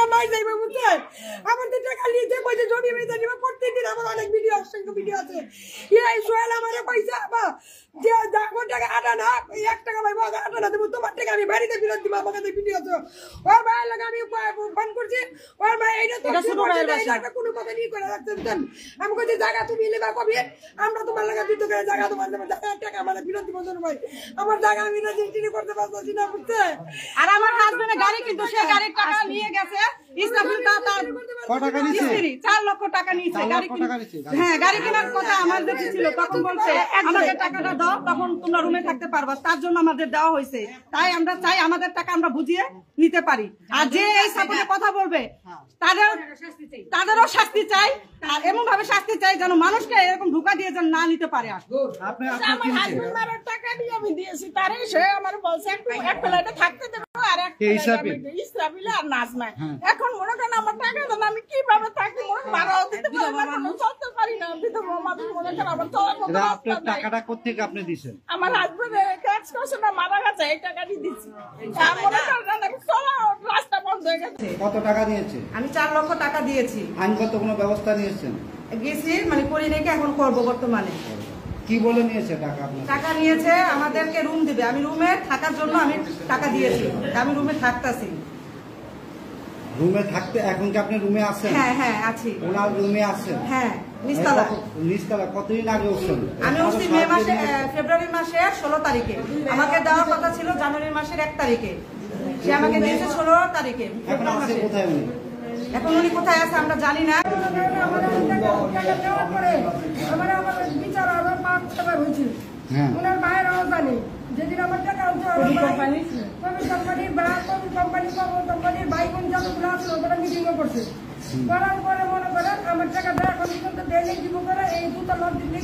টাকা নাই যাইবে বুঝছেন আমাদের টাকা নিতে কইছে জমি বেচা দিবা প্রত্যেকদিন আমার অনেক ভিডিও অসংখ্য ভিডিও আছে এই সোহেল আমারে পয়সা বা যে দেখো টাকা আটা না 1 টাকা ভাই বাবা আটা না দেব তোমার টাকা আমি বাড়িতে ফেরত দিব আমার কাছে ভিডিও আছে ওর ভাই লাগা আমি ফোন করছি ওর ভাই এইটা তো শুরু হয়ে গেছে কোনো কথা নি করে রাখতে দেন আমি কইছি জায়গা তুমি নিবা কবে আমরা তোমার লাগা যুদ্ধ করে জায়গা তোমার দেব টাকা আমারে ফেরত দিব ভাই আমার জায়গা আমি রেজিস্ট্রি করতে পারছি না বুঝতে আর আমার হাজবেন্ডের গাড়ি কিন্তু সে গাড়ির টাকা নিয়ে গেছে ইসরাফিল তা তার কত টাকা নিছে 4 লক্ষ টাকা নিয়েছে গাড়ি হ্যাঁ গাড়ি কেনার কথা আমাদের ছিল তখন বলছে আমাদের টাকাটা দাও তখন তোমরা রুমে থাকতে পারবা তার জন্য আমাদের দেওয়া হয়েছে তাই আমরা চাই আমাদের টাকা আমরা বুঝিয়ে নিতে পারি আর যে এই সাপোর্টে কথা বলবে তাদেরও শাস্তি চাই আর এমন ভাবে শাস্তি চাই যেন মানুষকে এরকম ধোঁকা দিয়ে যেন না নিতে পারে আপনি আমার হাজবেন্ডের টাকা দিয়ে আমি দিয়েছি তারে সে আমার বলছে এক প্লেটে থাকতে দেব আর এক ইসরাফিল আর নাজমা এখন মনে করেন আমার টাকা দেন আমি কিভাবে থাকি মনে ভাড়াও দিতে পারি না চলতে পারি না বিধবা মানুষ মনে করেন আমার চলার মতো আপনার টাকাটা কোথা থেকে আপনি দিবেন আমার হাজবেন্ড কাজ করছে না মারা গেছে এই টাকাটি দিচ্ছি আর মনে করেন আমি চলা রাস্তা বন্ধ হয়ে গেছে কত টাকা নিয়েছে আমি 4 লক্ষ টাকা দিয়েছি আইনগত কোনো ব্যবস্থা নিয়েছেন গেছি মানে করে রেখে এখন করবো বর্তমানে কি বলে নিয়েছে টাকা আপনার টাকা নিয়েছে আমাদেরকে রুম দিবে আমি রুমে থাকার জন্য আমি টাকা দিয়েছি আমি রুমে থাকতেছি রুমে থাকতে এখন কি আপনি রুমে আছেন হ্যাঁ হ্যাঁ আছি ওনার রুমে আছেন হ্যাঁ নিচতলা নিচতলা কতদিন আগে উঠছেন আমি উঠছি মে মাসে ফেব্রুয়ারি মাসের 16 তারিখে আমাকে দেওয়ার কথা ছিল জানুয়ারি মাসের 1 তারিখে সে আমাকে দিয়েছে 16 তারিখে এখন আছে কোথায় উনি এখন উনি কোথায় আছে আমরা জানি না ওনার মায়ের জানি যেদিন আমার টাকা কোম্পানির ভাই বোন যতগুলো আছে ওরা মিটিংও করছে করার পরে মনে করেন আমার টাকাটা এখন পর্যন্ত দেয়নি দিব করে এই 2টা লট দিলে